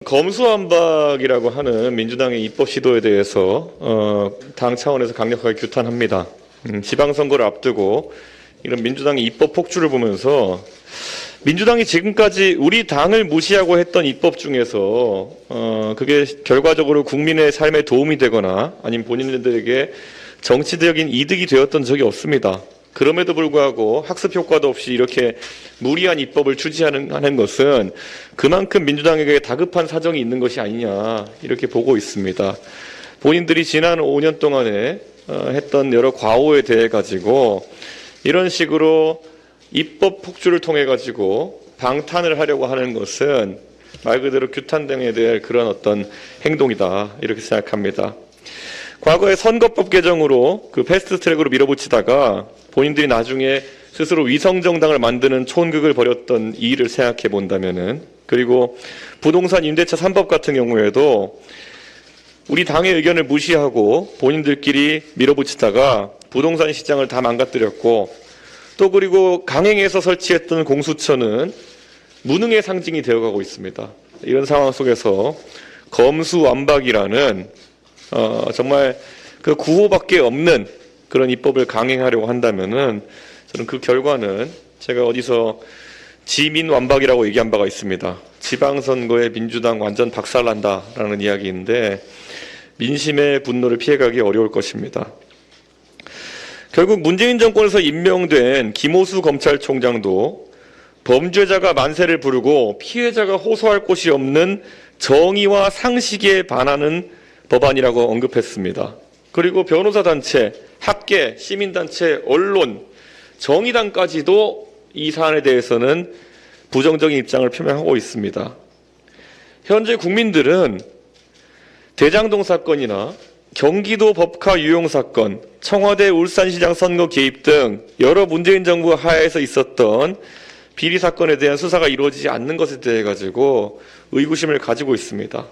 검수완박이라고 하는 민주당의 입법 시도에 대해서 당 차원에서 강력하게 규탄합니다. 지방선거를 앞두고 이런 민주당의 입법 폭주를 보면서 민주당이 지금까지 우리 당을 무시하고 했던 입법 중에서 그게 결과적으로 국민의 삶에 도움이 되거나 아니면 본인들에게 정치적인 이득이 되었던 적이 없습니다. 그럼에도 불구하고 학습 효과도 없이 이렇게 무리한 입법을 추진하는 것은 그만큼 민주당에게 다급한 사정이 있는 것이 아니냐 이렇게 보고 있습니다. 본인들이 지난 5년 동안에 했던 여러 과오에 대해 가지고 이런 식으로 입법 폭주를 통해 가지고 방탄을 하려고 하는 것은 말 그대로 규탄 등에 대한 그런 어떤 행동이다 이렇게 생각합니다. 과거에 선거법 개정으로 그 패스트트랙으로 밀어붙이다가 본인들이 나중에 스스로 위성정당을 만드는 촌극을 벌였던 이 일을 생각해 본다면은, 그리고 부동산 임대차 3법 같은 경우에도 우리 당의 의견을 무시하고 본인들끼리 밀어붙이다가 부동산 시장을 다 망가뜨렸고, 또 그리고 강행에서 설치했던 공수처는 무능의 상징이 되어가고 있습니다. 이런 상황 속에서 검수완박이라는 정말 그 구호밖에 없는 그런 입법을 강행하려고 한다면은 저는 그 결과는 제가 어디서 지민완박이라고 얘기한 바가 있습니다. 지방선거에 민주당 완전 박살난다라는 이야기인데 민심의 분노를 피해가기 어려울 것입니다. 결국 문재인 정권에서 임명된 김호수 검찰총장도 범죄자가 만세를 부르고 피해자가 호소할 곳이 없는 정의와 상식에 반하는 법안이라고 언급했습니다. 그리고 변호사단체, 학계, 시민단체, 언론, 정의당까지도 이 사안에 대해서는 부정적인 입장을 표명하고 있습니다. 현재 국민들은 대장동 사건이나 경기도 법카 유용 사건, 청와대 울산시장 선거 개입 등 여러 문재인 정부 하에서 있었던 비리 사건에 대한 수사가 이루어지지 않는 것에 대해 가지고 의구심을 가지고 있습니다.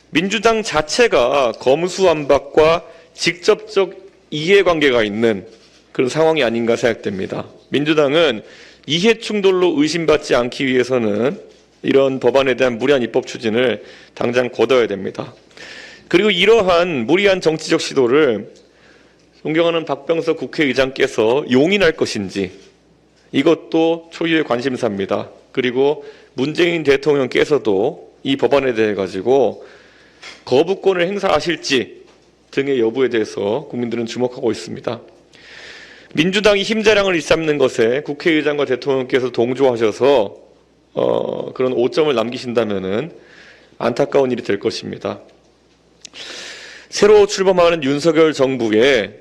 민주당 자체가 검수완박과 직접적 이해관계가 있는 그런 상황이 아닌가 생각됩니다. 민주당은 이해충돌로 의심받지 않기 위해서는 이런 법안에 대한 무리한 입법 추진을 당장 거둬야 됩니다. 그리고 이러한 무리한 정치적 시도를 존경하는 박병석 국회의장께서 용인할 것인지 이것도 초유의 관심사입니다. 그리고 문재인 대통령께서도 이 법안에 대해 가지고 거부권을 행사하실지 등의 여부에 대해서 국민들은 주목하고 있습니다. 민주당이 힘자랑을 일삼는 것에 국회의장과 대통령께서 동조하셔서 그런 오점을 남기신다면은 안타까운 일이 될 것입니다. 새로 출범하는 윤석열 정부에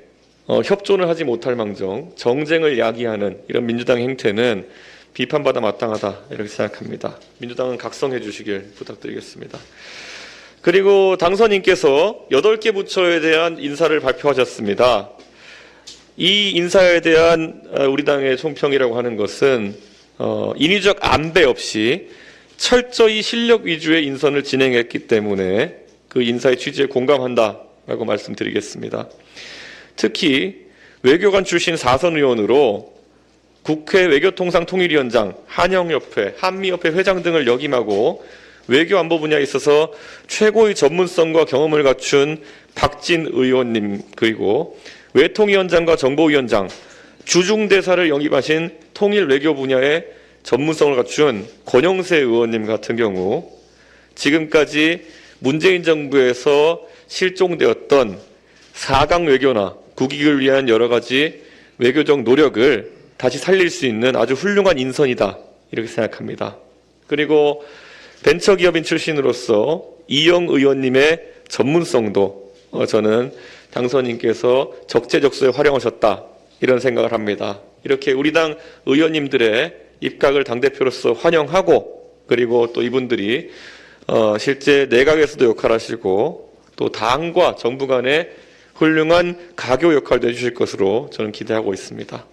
협조는 하지 못할 망정 정쟁을 야기하는 이런 민주당 행태는 비판받아 마땅하다 이렇게 생각합니다. 민주당은 각성해 주시길 부탁드리겠습니다. 그리고 당선인께서 8개 부처에 대한 인사를 발표하셨습니다. 이 인사에 대한 우리 당의 총평이라고 하는 것은 인위적 안배 없이 철저히 실력 위주의 인선을 진행했기 때문에 그 인사의 취지에 공감한다라고 말씀드리겠습니다. 특히 외교관 출신 4선 의원으로 국회 외교통상통일위원장, 한영협회, 한미협회 회장 등을 역임하고 외교안보 분야에 있어서 최고의 전문성과 경험을 갖춘 박진 의원님, 그리고 외통위원장과 정보위원장, 주중대사를 영입하신 통일 외교 분야의 전문성을 갖춘 권영세 의원님 같은 경우 지금까지 문재인 정부에서 실종되었던 4강 외교나 국익을 위한 여러 가지 외교적 노력을 다시 살릴 수 있는 아주 훌륭한 인선이다 이렇게 생각합니다. 그리고 벤처기업인 출신으로서 이영 의원님의 전문성도 저는 당선인께서 적재적소에 활용하셨다 이런 생각을 합니다. 이렇게 우리 당 의원님들의 입각을 당대표로서 환영하고, 그리고 또 이분들이 실제 내각에서도 역할하시고 또 당과 정부 간의 훌륭한 가교 역할도 해주실 것으로 저는 기대하고 있습니다.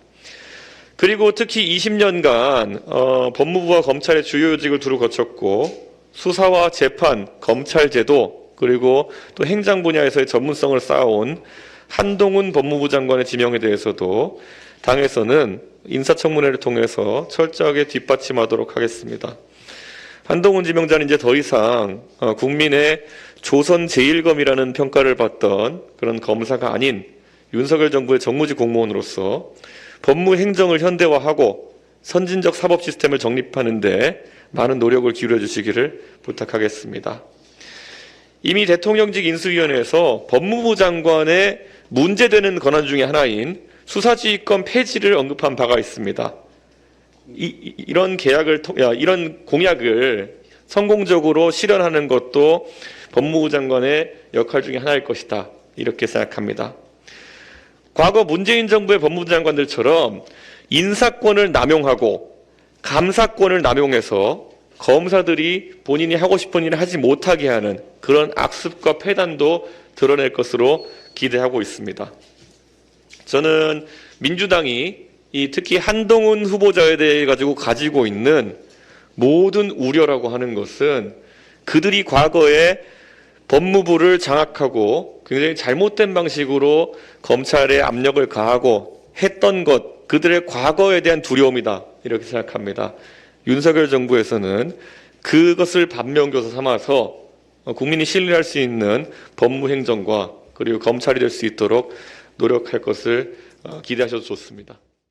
그리고 특히 20년간 법무부와 검찰의 주요 요직을 두루 거쳤고 수사와 재판, 검찰제도, 그리고 또 행정 분야에서의 전문성을 쌓아온 한동훈 법무부 장관의 지명에 대해서도 당에서는 인사청문회를 통해서 철저하게 뒷받침하도록 하겠습니다. 한동훈 지명자는 이제 더 이상 국민의 조선 제1검이라는 평가를 받던 그런 검사가 아닌 윤석열 정부의 정무직 공무원으로서 법무 행정을 현대화하고 선진적 사법 시스템을 정립하는 데 많은 노력을 기울여 주시기를 부탁하겠습니다. 이미 대통령직 인수위원회에서 법무부 장관의 문제되는 권한 중에 하나인 수사지휘권 폐지를 언급한 바가 있습니다. 이런 공약을 성공적으로 실현하는 것도 법무부 장관의 역할 중에 하나일 것이다. 이렇게 생각합니다. 과거 문재인 정부의 법무부 장관들처럼 인사권을 남용하고 감사권을 남용해서 검사들이 본인이 하고 싶은 일을 하지 못하게 하는 그런 악습과 폐단도 드러낼 것으로 기대하고 있습니다. 저는 민주당이 특히 한동훈 후보자에 대해 가지고 있는 모든 우려라고 하는 것은 그들이 과거에 법무부를 장악하고 굉장히 잘못된 방식으로 검찰에 압력을 가하고 했던 것, 그들의 과거에 대한 두려움이다. 이렇게 생각합니다. 윤석열 정부에서는 그것을 반면교사 삼아서 국민이 신뢰할 수 있는 법무행정과 그리고 검찰이 될 수 있도록 노력할 것을 기대하셔도 좋습니다.